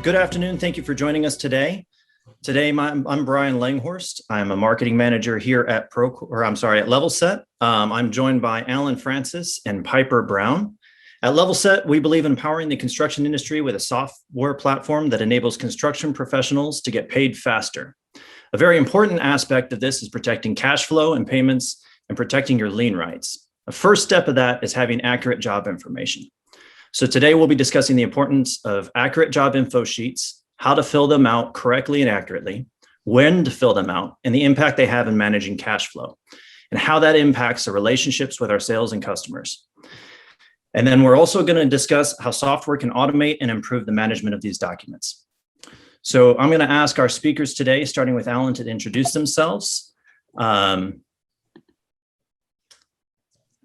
Good afternoon. Thank you for joining us today. I'm Brian Langhorst. I'm a marketing manager here at Levelset. I'm joined by Alan Francis and Piper Brown. At Levelset, we believe in empowering the construction industry with a software platform that enables construction professionals to get paid faster. A very important aspect of this is protecting cash flow and payments and protecting your lien rights. The first step of that is having accurate job information. So today we'll be discussing the importance of accurate job info sheets, how to fill them out correctly and accurately, when to fill them out, and the impact they have in managing cash flow, and how that impacts the relationships with our sales and customers. And then we're also going to discuss how software can automate and improve the management of these documents. So I'm going to ask our speakers today, starting with Alan, to introduce themselves.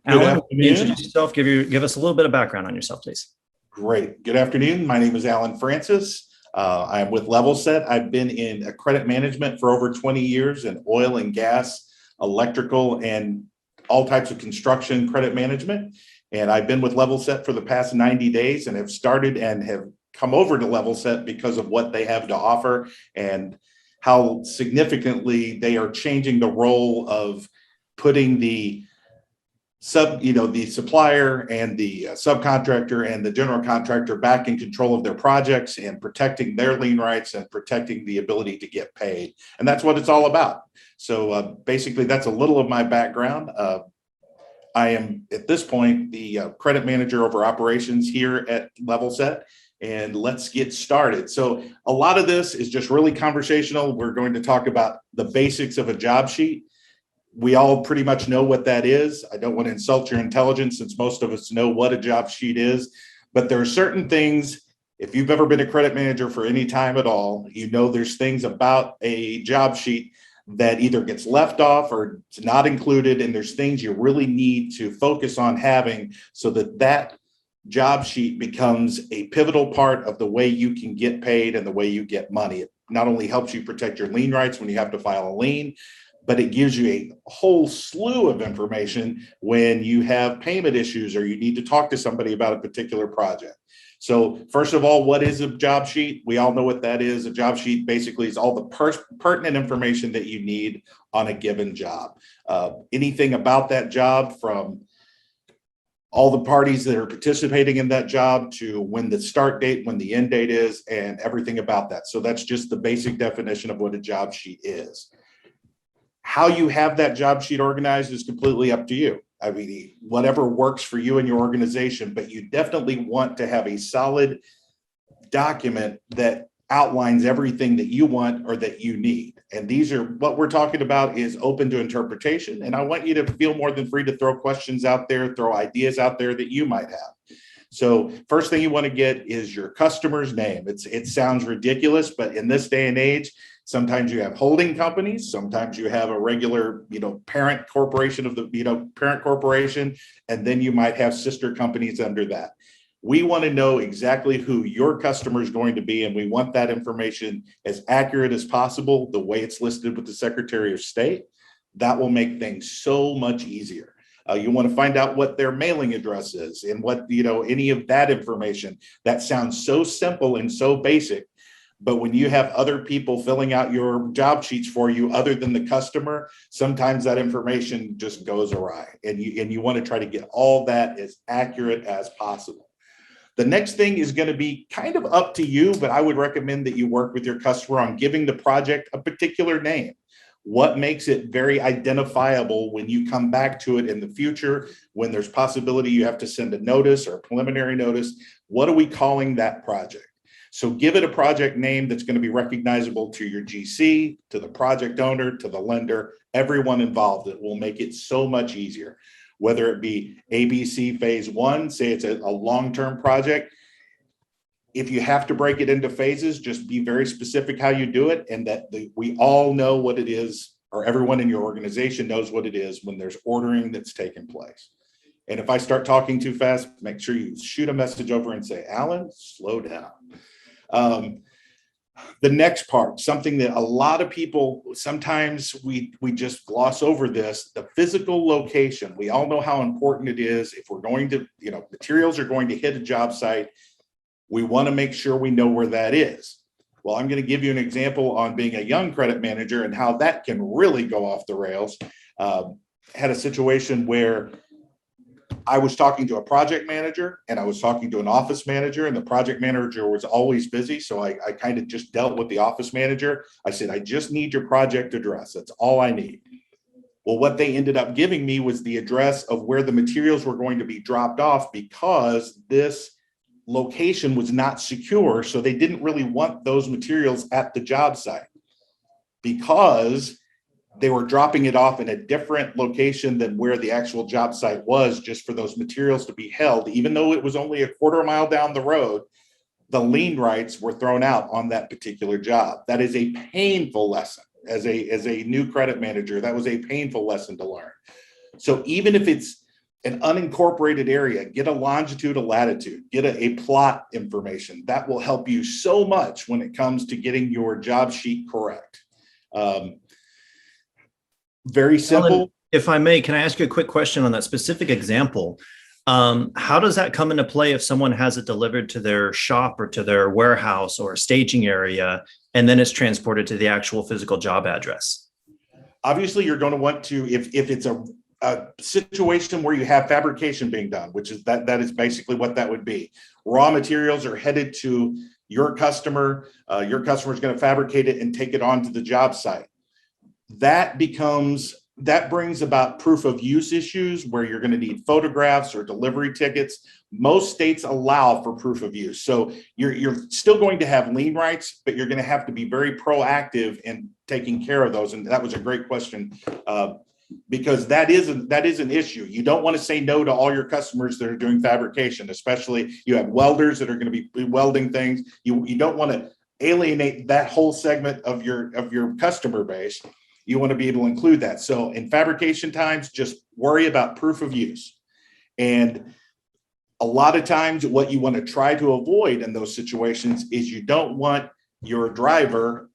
Alan, introduce yourself, give us a little bit of background on yourself, please. Great. Good afternoon. My name is Alan Francis. I'm with Levelset. I've been in credit management for over 20 years in oil and gas, electrical, and all types of construction credit management. And I've been with Levelset for the past 90 days and have started and have come over to Levelset because of what they have to offer and how significantly they are changing the role of putting the the supplier and the subcontractor and the general contractor back in control of their projects and protecting their lien rights and protecting the ability to get paid. And that's what it's all about. So basically, that's a little of my background. I am, at this point, the credit manager over operations here at Levelset. And let's get started. So a lot of this is just really conversational. We're going to talk about the basics of a job sheet. We all pretty much know what that is. I don't want to insult your intelligence since most of us know what a job sheet is, but there are certain things, if you've ever been a credit manager for any time at all, you know there's things about a job sheet that either gets left off or it's not included, and there's things you really need to focus on having so that that job sheet becomes a pivotal part of the way you can get paid and the way you get money. It not only helps you protect your lien rights when you have to file a lien, but it gives you a whole slew of information when you have payment issues or you need to talk to somebody about a particular project. So first of all, what is a job sheet? We all know what that is. A job sheet basically is all the pertinent information that you need on a given job. Anything about that job, from all the parties that are participating in that job to when the start date, when the end date is, and everything about that. So that's just the basic definition of what a job sheet is. How you have that job sheet organized is completely up to you. I mean, whatever works for you and your organization, but you definitely want to have a solid document that outlines everything that you want or that you need. And these are what we're talking about is open to interpretation. And I want you to feel more than free to throw questions out there, throw ideas out there that you might have. So first thing you want to get is your customer's name. It sounds ridiculous, but in this day and age, sometimes you have holding companies, sometimes you have a regular, parent corporation of the, parent corporation, and then you might have sister companies under that. We want to know exactly who your customer is going to be, and we want that information as accurate as possible, the way it's listed with the Secretary of State. That will make things so much easier. You want to find out what their mailing address is and what, any of that information. That sounds so simple and so basic. But when you have other people filling out your job sheets for you other than the customer, sometimes that information just goes awry. And you want to try to get all that as accurate as possible. The next thing is going to be kind of up to you, but I would recommend that you work with your customer on giving the project a particular name. What makes it very identifiable when you come back to it in the future, when there's possibility you have to send a notice or a preliminary notice? What are we calling that project? So give it a project name that's going to be recognizable to your GC, to the project owner, to the lender, everyone involved. It will make it so much easier. Whether it be ABC phase 1, say it's a long-term project. If you have to break it into phases, just be very specific how you do it, and that we all know what it is, or everyone in your organization knows what it is when there's ordering that's taking place. And if I start talking too fast, make sure you shoot a message over and say, Alan, slow down. The next part, something that a lot of people, sometimes we just gloss over this, the physical location. We all know how important it is if we're going to, materials are going to hit a job site. We want to make sure we know where that is. Well, I'm going to give you an example on being a young credit manager and how that can really go off the rails. Had a situation where I was talking to a project manager and I was talking to an office manager, and the project manager was always busy. So I kind of just dealt with the office manager. I said, I just need your project address. That's all I need. Well, what they ended up giving me was the address of where the materials were going to be dropped off, because this location was not secure. So they didn't really want those materials at the job site, because they were dropping it off in a different location than where the actual job site was, just for those materials to be held. Even though it was only a quarter mile down the road, the lien rights were thrown out on that particular job. That is a painful lesson. As a new credit manager, that was a painful lesson to learn. So even if it's an unincorporated area, get a longitude, a latitude, get a plot information. That will help you so much when it comes to getting your job sheet correct. Very simple. Alan, if I may, can I ask you a quick question on that specific example? How does that come into play if someone has it delivered to their shop or to their warehouse or staging area, and then it's transported to the actual physical job address? Obviously, you're going to want to, if it's a situation where you have fabrication being done, which is that is basically what that would be. Raw materials are headed to your customer. Your customer is going to fabricate it and take it onto the job site. That brings about proof of use issues where you're going to need photographs or delivery tickets. Most states allow for proof of use. So you're still going to have lien rights, but you're going to have to be very proactive in taking care of those. And that was a great question, because that is an issue. You don't want to say no to all your customers that are doing fabrication, especially you have welders that are going to be welding things. You don't want to alienate that whole segment of your customer base. You want to be able to include that. So in fabrication times, just worry about proof of use. And a lot of times what you want to try to avoid in those situations is you don't want your driver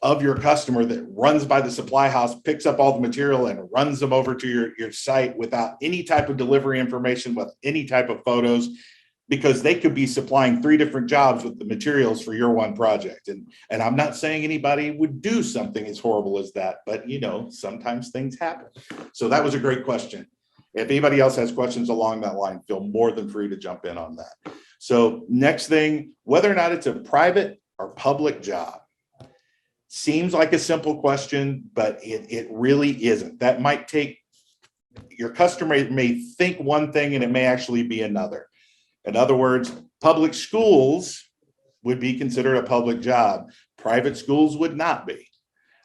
of your customer that runs by the supply house, picks up all the material and runs them over to your site without any type of delivery information, with any type of photos, because they could be supplying 3 different jobs with the materials for your one project. And I'm not saying anybody would do something as horrible as that, but sometimes things happen. So that was a great question. If anybody else has questions along that line, feel more than free to jump in on that. So next thing, whether or not it's a private or public job. Seems like a simple question, but it really isn't. That might take, your customer may think one thing and it may actually be another. In other words, public schools would be considered a public job. Private schools would not be.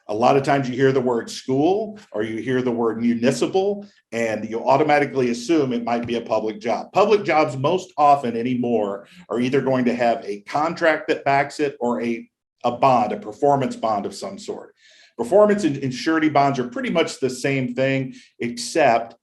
A lot of times you hear the word school or you hear the word municipal and you automatically assume it might be a public job. Public jobs most often anymore are either going to have a contract that backs it or a bond, a performance bond of some sort. Performance and surety bonds are pretty much the same thing, except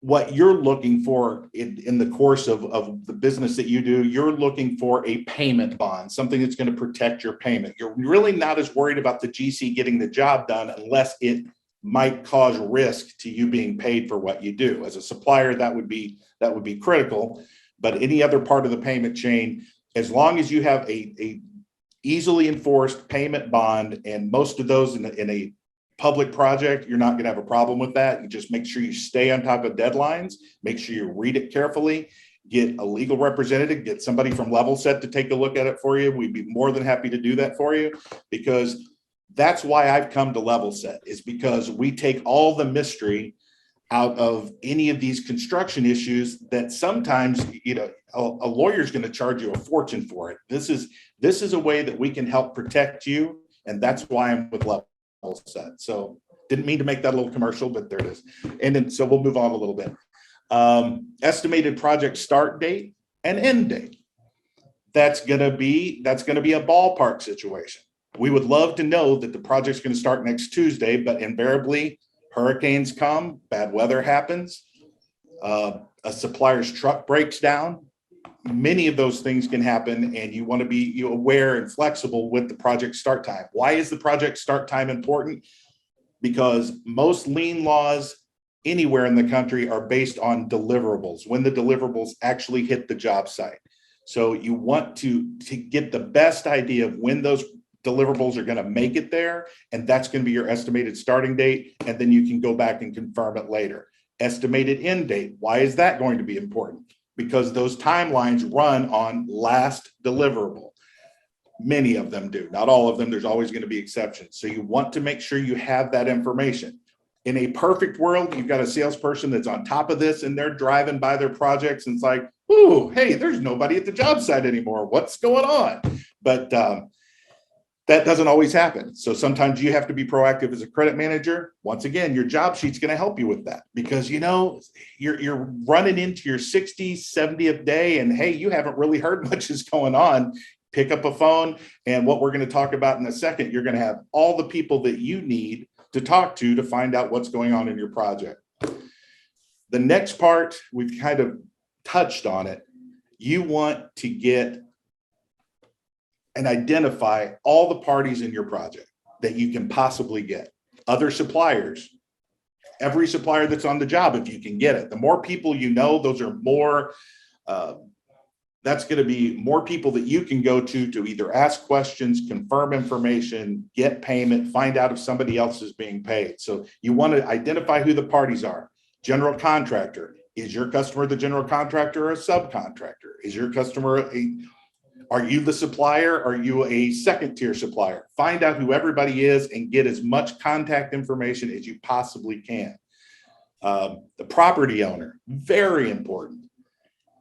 what you're looking for in the course of the business that you do, you're looking for a payment bond, something that's going to protect your payment. You're really not as worried about the GC getting the job done unless it might cause risk to you being paid for what you do. As a supplier, that would be critical. But any other part of the payment chain, as long as you have a easily enforced payment bond, and most of those in a public project, you're not going to have a problem with that. You just make sure you stay on top of deadlines, make sure you read it carefully, get a legal representative, get somebody from Levelset to take a look at it for you. We'd be more than happy to do that for you, because that's why I've come to Levelset, is because we take all the mystery out of any of these construction issues that sometimes, a lawyer is going to charge you a fortune for it. This is a way that we can help protect you. And that's why I'm with Levelset. So didn't mean to make that a little commercial, but there it is. And then, so we'll move on a little bit. Estimated project start date and end date. That's going to be a ballpark situation. We would love to know that the project's going to start next Tuesday, but invariably hurricanes come, bad weather happens, a supplier's truck breaks down. Many of those things can happen, and you want to be aware and flexible with the project start time. Why is the project start time important? Because most lien laws anywhere in the country are based on deliverables, when the deliverables actually hit the job site. So you want to get the best idea of when those deliverables are going to make it there. And that's going to be your estimated starting date. And then you can go back and confirm it later. Estimated end date. Why is that going to be important? Because those timelines run on last deliverable. Many of them do, not all of them. There's always going to be exceptions. So you want to make sure you have that information. In a perfect world, you've got a salesperson that's on top of this and they're driving by their projects and it's like, ooh, hey, there's nobody at the job site anymore. What's going on? But that doesn't always happen. So sometimes you have to be proactive as a credit manager. Once again, your job sheet's going to help you with that because, you know, you're running into your 60th, 70th day and, hey, you haven't really heard much is going on. Pick up a phone. And what we're going to talk about in a second, you're going to have all the people that you need to talk to find out what's going on in your project. The next part, we've kind of touched on it. You want to get and identify all the parties in your project that you can possibly get. Other suppliers, every supplier that's on the job, if you can get it. The more people you know, those are more, that's going to be more people that you can go to either ask questions, confirm information, get payment, find out if somebody else is being paid. So you want to identify who the parties are. General contractor. Is your customer the general contractor or a subcontractor? Is your customer are you the supplier? Are you a second tier supplier? Find out who everybody is and get as much contact information as you possibly can. The property owner, very important.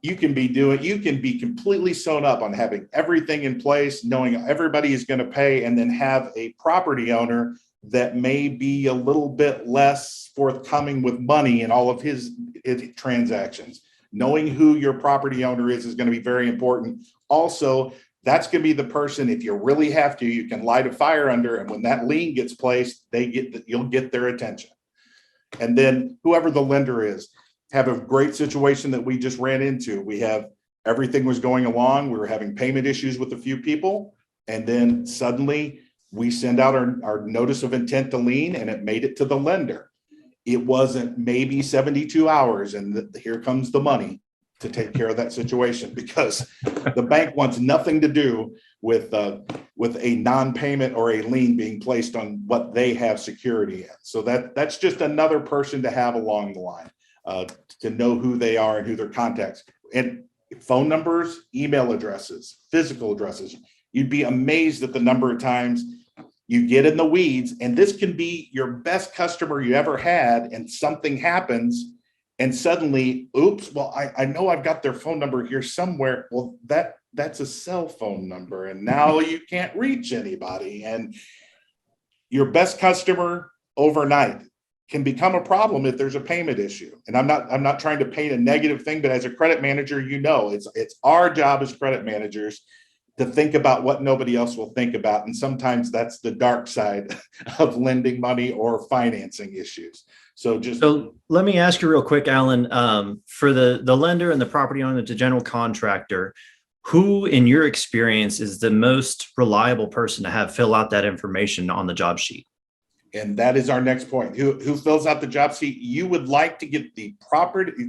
You can be completely sewn up on having everything in place, knowing everybody is going to pay, and then have a property owner that may be a little bit less forthcoming with money in all of his transactions. Knowing who your property owner is going to be very important. Also, that's going to be the person, if you really have to, you can light a fire under, and when that lien gets placed, you'll get their attention. And then whoever the lender is, have a great situation that we just ran into. Everything was going along. We were having payment issues with a few people. And then suddenly we send out our notice of intent to lien and it made it to the lender. It wasn't maybe 72 hours and here comes the money to take care of that situation because the bank wants nothing to do with a non-payment or a lien being placed on what they have security in. So that's just another person to have along the line. To know who they are and who their contacts and phone numbers, email addresses, physical addresses. You'd be amazed at the number of times you get in the weeds, and this can be your best customer you ever had, and something happens, and suddenly, oops, well, I know I've got their phone number here somewhere. Well, that's a cell phone number, and now you can't reach anybody. And your best customer overnight can become a problem if there's a payment issue. And I'm not trying to paint a negative thing, but as a credit manager, you know, it's our job as credit managers to think about what nobody else will think about. And sometimes that's the dark side of lending money or financing issues. So let me ask you real quick, Alan, for the lender and the property owner, the general contractor, who in your experience is the most reliable person to have fill out that information on the job sheet? And that is our next point. Who fills out the job sheet? You would like to get the project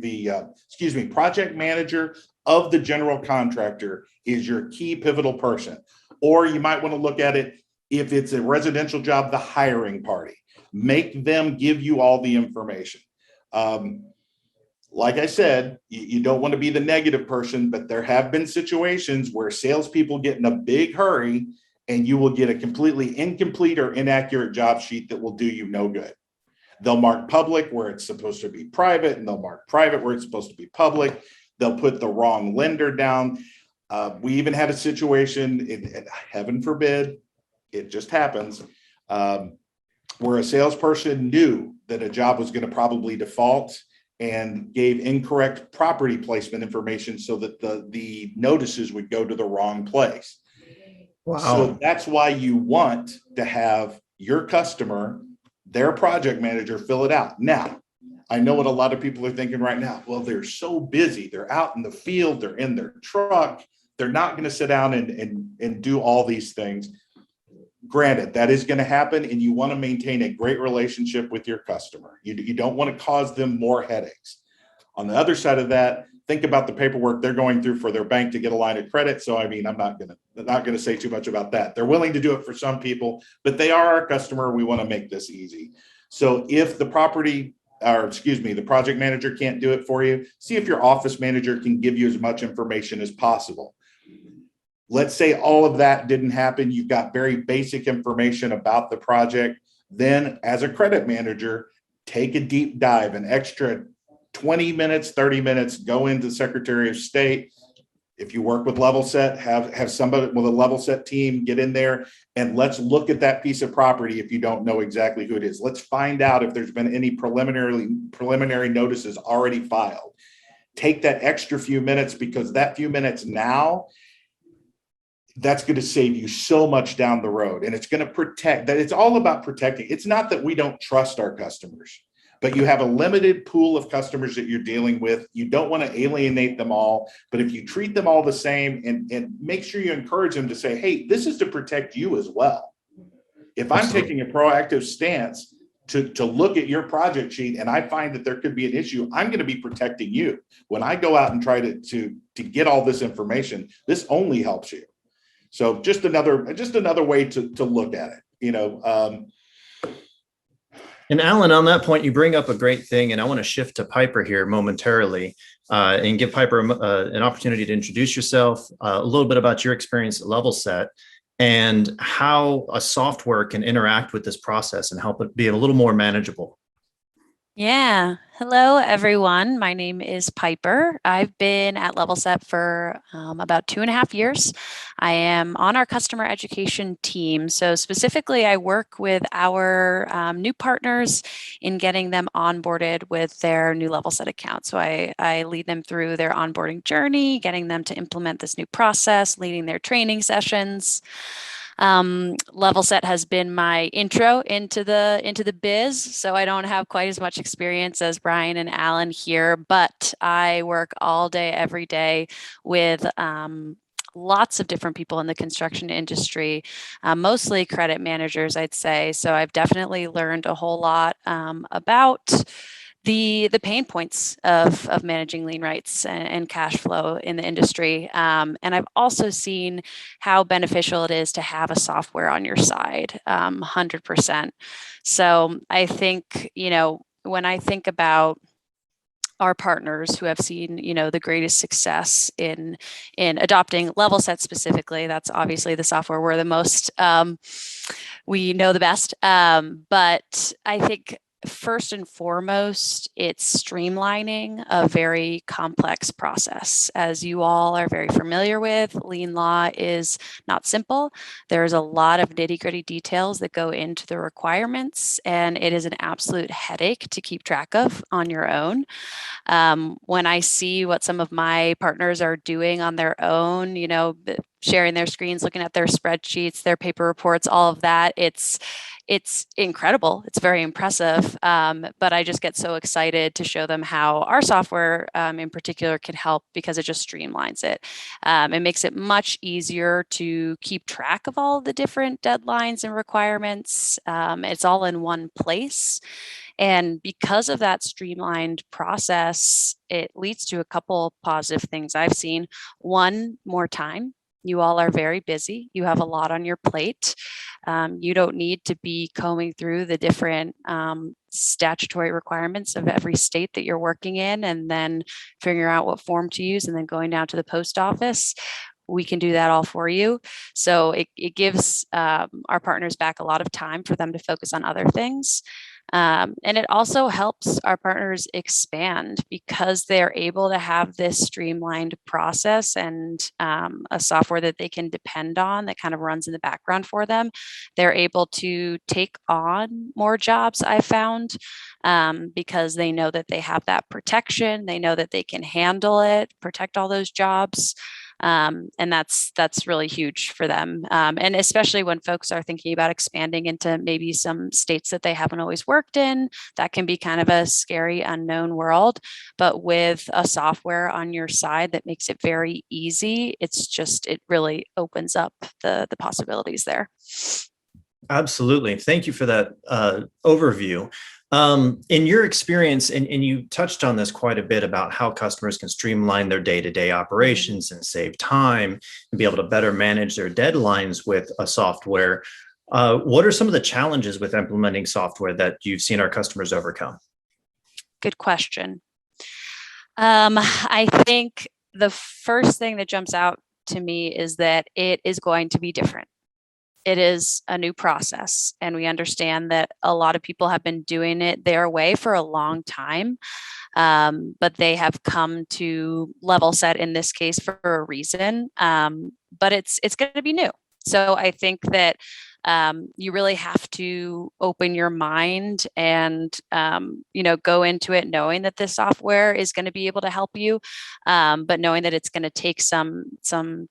manager of the general contractor is your key pivotal person. Or you might want to look at it, if it's a residential job, the hiring party. Make them give you all the information. Like I said, you don't want to be the negative person, but there have been situations where salespeople get in a big hurry and you will get a completely incomplete or inaccurate job sheet that will do you no good. They'll mark public where it's supposed to be private, and they'll mark private where it's supposed to be public. They'll put the wrong lender down. We even had a situation, heaven forbid, it just happens, where a salesperson knew that a job was going to probably default and gave incorrect property placement information so that the notices would go to the wrong place. Wow. So that's why you want to have your customer, their project manager, fill it out. Now, I know what a lot of people are thinking right now. Well, they're so busy. They're out in the field. They're in their truck. They're not going to sit down and do all these things. Granted, that is going to happen, and you want to maintain a great relationship with your customer. You don't want to cause them more headaches. On the other side of that, think about the paperwork they're going through for their bank to get a line of credit. So, I mean, I'm not gonna say too much about that. They're willing to do it for some people, but they are our customer. We want to make this easy. So if the the project manager can't do it for you, see if your office manager can give you as much information as possible. Let's say all of that didn't happen. You've got very basic information about the project. Then as a credit manager, take a deep dive, an extra 20 minutes, 30 minutes, go into Secretary of State. If you work with Levelset, have somebody with a Levelset team get in there and let's look at that piece of property. If you don't know exactly who it is, let's find out if there's been any preliminary notices already filed. Take that extra few minutes, because that few minutes now, that's going to save you so much down the road. And it's going to protect that. It's all about protecting. It's not that we don't trust our customers, but you have a limited pool of customers that you're dealing with. You don't want to alienate them all, but if you treat them all the same and make sure you encourage them to say, hey, this is to protect you as well. If I'm taking a proactive stance to look at your project sheet and I find that there could be an issue, I'm going to be protecting you. When I go out and try to get all this information, this only helps you. So just another way to look at it, And Alan, on that point, you bring up a great thing, and I want to shift to Piper here momentarily and give Piper an opportunity to introduce yourself, a little bit about your experience at Levelset, and how a software can interact with this process and help it be a little more manageable. Yeah. Hello, everyone. My name is Piper. I've been at Levelset for about 2.5 years. I am on our customer education team. So specifically, I work with our new partners in getting them onboarded with their new Levelset account. So I lead them through their onboarding journey, getting them to implement this new process, leading their training sessions. Levelset has been my intro into the biz, so I don't have quite as much experience as Brian and Alan here, but I work all day, every day with lots of different people in the construction industry, mostly credit managers, I'd say. So I've definitely learned a whole lot about the pain points of managing lien rights and cash flow in the industry. And I've also seen how beneficial it is to have a software on your side, 100%. So I think, when I think about our partners who have seen, the greatest success in adopting Levelset specifically, that's obviously the software we're the most, we know the best. But I think first and foremost, it's streamlining a very complex process. As you all are very familiar with, lien law is not simple. There's a lot of nitty-gritty details that go into the requirements, and it is an absolute headache to keep track of on your own. When I see what some of my partners are doing on their own, sharing their screens, looking at their spreadsheets, their paper reports, all of that, it's incredible. It's very impressive. But I just get so excited to show them how our software in particular can help, because it just streamlines it. It makes it much easier to keep track of all the different deadlines and requirements. It's all in one place. And because of that streamlined process, it leads to a couple positive things I've seen. One, more time. You all are very busy. You have a lot on your plate. You don't need to be combing through the different statutory requirements of every state that you're working in and then figuring out what form to use and then going down to the post office. We can do that all for you. So it gives our partners back a lot of time for them to focus on other things. And it also helps our partners expand because they're able to have this streamlined process and a software that they can depend on that kind of runs in the background for them. They're able to take on more jobs, I found, because they know that they have that protection. They know that they can handle it, protect all those jobs. And that's really huge for them. And especially when folks are thinking about expanding into maybe some states that they haven't always worked in, that can be kind of a scary unknown world. But with a software on your side that makes it very easy, it really opens up the possibilities there. Absolutely. Thank you for that overview. In your experience, and you touched on this quite a bit about how customers can streamline their day-to-day operations and save time and be able to better manage their deadlines with a software. What are some of the challenges with implementing software that you've seen our customers overcome? Good question. I think the first thing that jumps out to me is that it is going to be different. It is a new process, and we understand that a lot of people have been doing it their way for a long time, but they have come to Levelset in this case for a reason. But it's going to be new, so I think that you really have to open your mind and go into it knowing that this software is going to be able to help you, but knowing that it's going to take some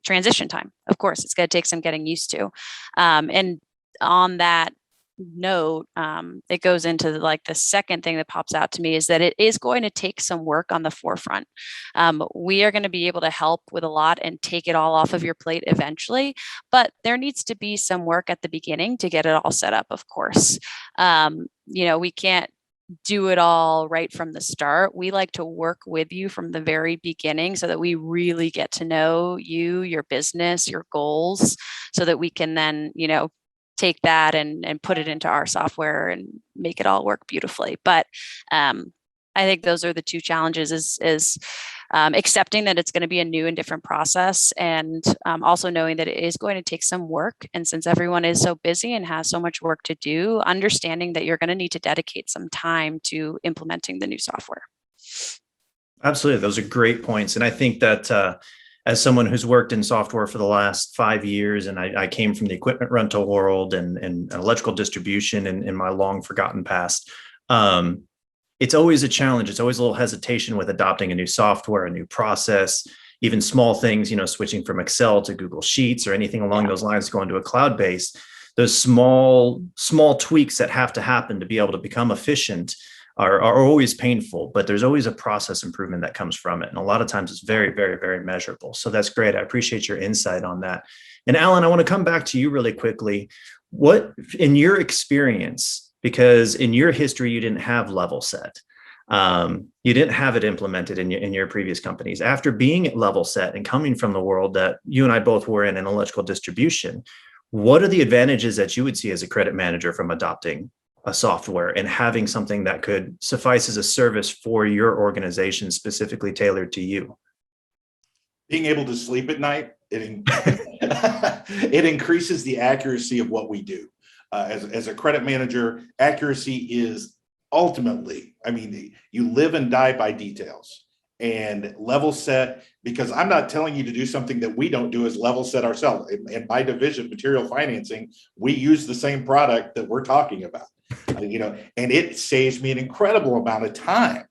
transition time. Of course, it's going to take some getting used to, and on that note, it goes into like the second thing that pops out to me is that it is going to take some work on the forefront. We are going to be able to help with a lot and take it all off of your plate eventually, but there needs to be some work at the beginning to get it all set up, of course. We can't do it all right from the start. We like to work with you from the very beginning so that we really get to know you, your business, your goals, so that we can then, take that and put it into our software and make it all work beautifully. But I think those are the two challenges: is accepting that it's going to be a new and different process, and also knowing that it is going to take some work. And since everyone is so busy and has so much work to do, understanding that you're going to need to dedicate some time to implementing the new software. Absolutely. Those are great points. And I think that as someone who's worked in software for the last 5 years, and I came from the equipment rental world and electrical distribution in my long forgotten past, it's always a challenge. It's always a little hesitation with adopting a new software, a new process, even small things, switching from Excel to Google Sheets or anything along those lines, going to a cloud base. Those small tweaks that have to happen to be able to become efficient are always painful, but there's always a process improvement that comes from it. And a lot of times it's very, very, very measurable. So that's great. I appreciate your insight on that. And Alan, I want to come back to you really quickly. What, in your experience, because in your history, you didn't have Levelset. You didn't have it implemented in your previous companies. After being at Levelset and coming from the world that you and I both were in electrical distribution, what are the advantages that you would see as a credit manager from adopting a software and having something that could suffice as a service for your organization, specifically tailored to you? Being able to sleep at night, it increases the accuracy of what we do. As a credit manager, accuracy is ultimately, you live and die by details. And Levelset, because I'm not telling you to do something that we don't do as Levelset ourselves. In my division, material financing, we use the same product that we're talking about. And it saves me an incredible amount of time.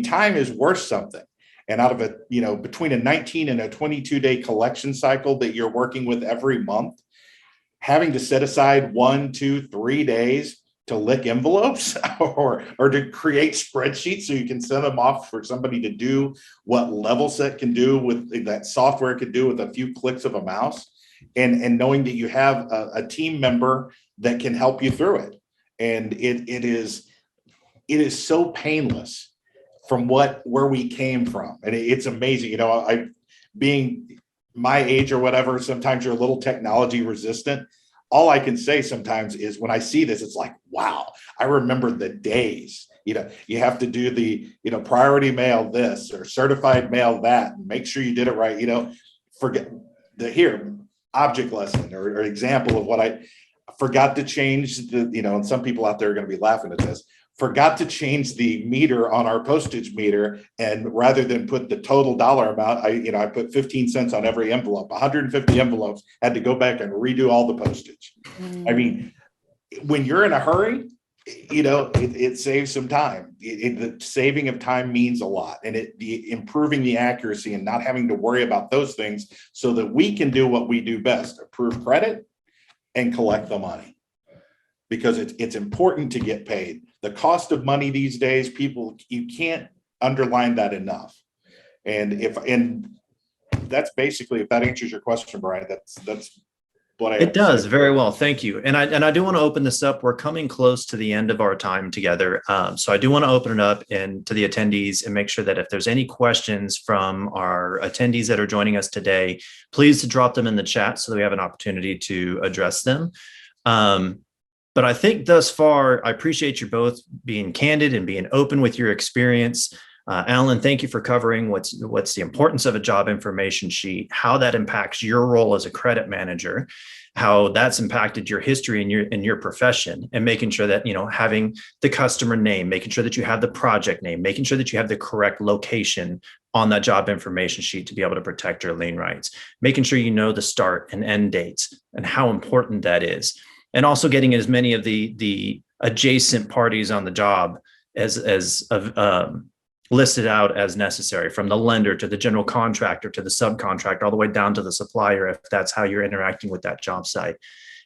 Time is worth something. And out of between a 19 and a 22-day collection cycle that you're working with every month, having to set aside 1, 2, 3 days to lick envelopes or to create spreadsheets so you can send them off for somebody to do what Levelset can do with that software could do with a few clicks of a mouse, and knowing that you have a team member that can help you through it. And it is so painless from where we came from. And it's amazing. I being my age or whatever, sometimes you're a little technology resistant. All I can say sometimes is when I see this, it's like, wow, I remember the days. You have to do the, priority mail this or certified mail that, and make sure you did it right. Forget object lesson or example of what I forgot to change and some people out there are going to be laughing at this, forgot to change the meter on our postage meter. And rather than put the total dollar amount, I put 15 cents on every envelope, 150 envelopes, had to go back and redo all the postage. When you're in a hurry, it saves some time. The saving of time means a lot, and improving the accuracy and not having to worry about those things so that we can do what we do best, approve credit and collect the money, because it's important to get paid. The cost of money these days, you can't underline that enough. And that's basically, if that answers your question, Brian, that's what I have It to say. does very well. Thank you. And I do want to open this up. We're coming close to the end of our time together. So I do want to open it up and to the attendees and make sure that if there's any questions from our attendees that are joining us today, please to drop them in the chat so that we have an opportunity to address them. But I think thus far, I appreciate you both being candid and being open with your experience. Alan, thank you for covering what's the importance of a job information sheet, how that impacts your role as a credit manager, how that's impacted your history in your profession, and making sure that, having the customer name, making sure that you have the project name, making sure that you have the correct location on that job information sheet to be able to protect your lien rights, making sure you know the start and end dates and how important that is, and also getting as many of the adjacent parties on the job as listed out as necessary, from the lender to the general contractor to the subcontractor, all the way down to the supplier, if that's how you're interacting with that job site.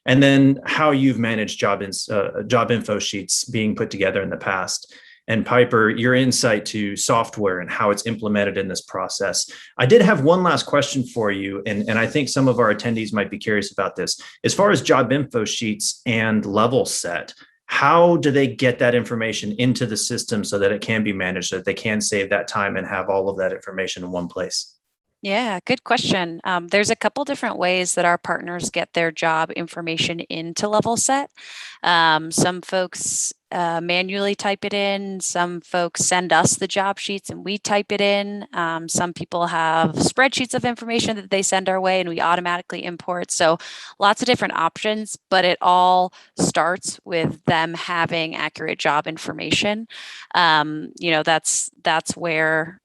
And then how you've managed job info sheets being put together in the past. And Piper, your insight to software and how it's implemented in this process. I did have one last question for you, and I think some of our attendees might be curious about this. As far as job info sheets and Levelset, how do they get that information into the system so that it can be managed, so that they can save that time and have all of that information in one place? Yeah, good question. There's a couple different ways that our partners get their job information into Levelset. Some folks manually type it in. Some folks send us the job sheets and we type it in. Some people have spreadsheets of information that they send our way and we automatically import. So lots of different options, but it all starts with them having accurate job information. That's where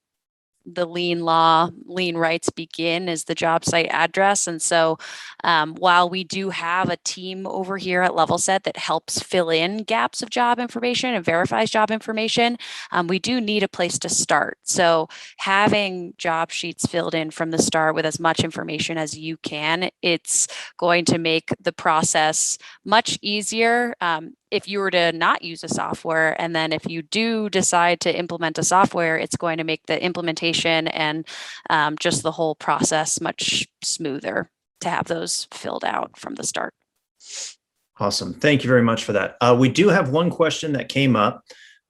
the lien rights begin, is the job site address. And so while we do have a team over here at Levelset that helps fill in gaps of job information and verifies job information, we do need a place to start. So having job sheets filled in from the start with as much information as you can, it's going to make the process much easier. If you were to not use a software, and then if you do decide to implement a software, it's going to make the implementation and just the whole process much smoother to have those filled out from the start. Awesome. Thank you very much for that. We do have one question that came up.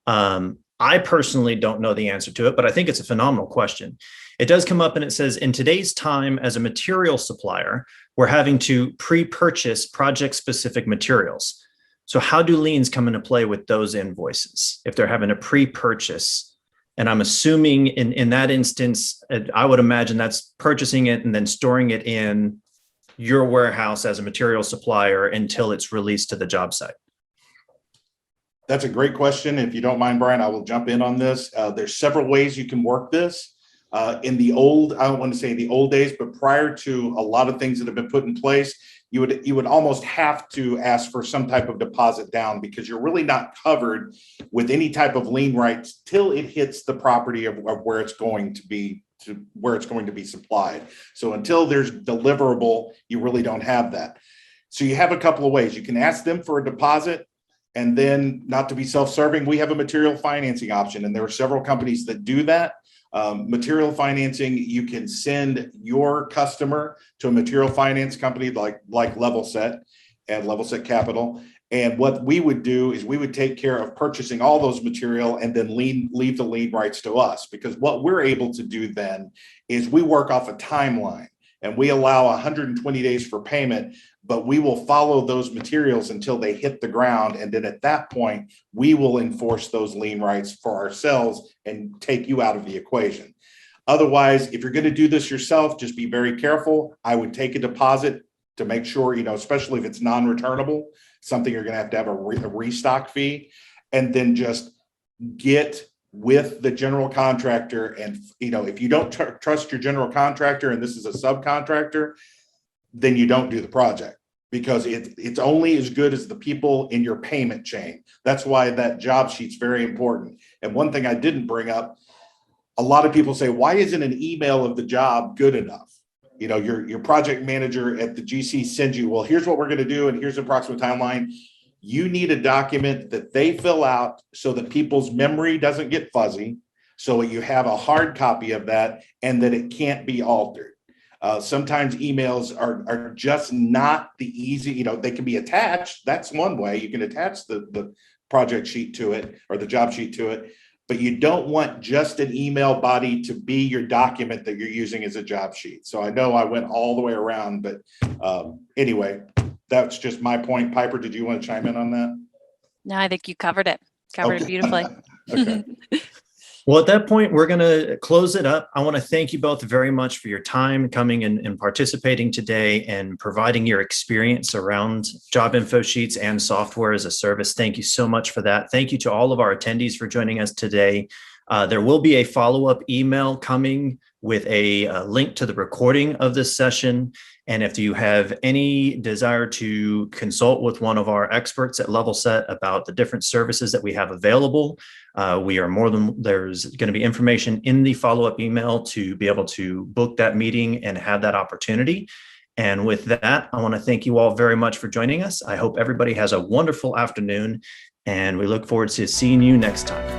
I personally don't know the answer to it, but I think it's a phenomenal question. It does come up and it says, in today's time as a material supplier, we're having to pre-purchase project-specific materials. So how do liens come into play with those invoices if they're having a pre-purchase? And I'm assuming in that instance, I would imagine that's purchasing it and then storing it in your warehouse as a material supplier until it's released to the job site. That's a great question. If you don't mind, Brian, I will jump in on this. There's several ways you can work this. In the old, I don't want to say the old days, but prior to a lot of things that have been put in place, you would almost have to ask for some type of deposit down, because you're really not covered with any type of lien rights till it hits the property of where it's going to be supplied. So until there's deliverable, you really don't have that. So you have a couple of ways. You can ask them for a deposit, and then, not to be self-serving, we have a material financing option, and there are several companies that do that. Material financing, you can send your customer to a material finance company like Levelset and Levelset Capital. And what we would do is we would take care of purchasing all those material and then leave the lien rights to us, because what we're able to do then is we work off a timeline and we allow 120 days for payment, but we will follow those materials until they hit the ground. And then at that point, we will enforce those lien rights for ourselves and take you out of the equation. Otherwise, if you're going to do this yourself, just be very careful. I would take a deposit to make sure, especially if it's non-returnable, something you're going to have a restock fee, and then just get with the general contractor. And, if you don't trust your general contractor and this is a subcontractor, then you don't do the project, because it's only as good as the people in your payment chain. That's why that job sheet's very important. And one thing I didn't bring up, a lot of people say, why isn't an email of the job good enough? Your project manager at the GC sends you, well, here's what we're going to do, and here's the approximate timeline. You need a document that they fill out so that people's memory doesn't get fuzzy, so you have a hard copy of that and that it can't be altered. Sometimes emails are just not the easy, they can be attached. That's one way you can attach the project sheet to it or the job sheet to it, but you don't want just an email body to be your document that you're using as a job sheet. So I know I went all the way around, but anyway, that's just my point. Piper, did you want to chime in on that? No, I think you covered it Okay. beautifully. Okay. Well, at that point, we're going to close it up. I want to thank you both very much for your time coming and participating today and providing your experience around job info sheets and software as a service. Thank you so much for that. Thank you to all of our attendees for joining us today. There will be a follow-up email coming with a link to the recording of this session. And if you have any desire to consult with one of our experts at Levelset about the different services that we have available, we are there's going to be information in the follow-up email to be able to book that meeting and have that opportunity. And with that, I want to thank you all very much for joining us. I hope everybody has a wonderful afternoon, and we look forward to seeing you next time.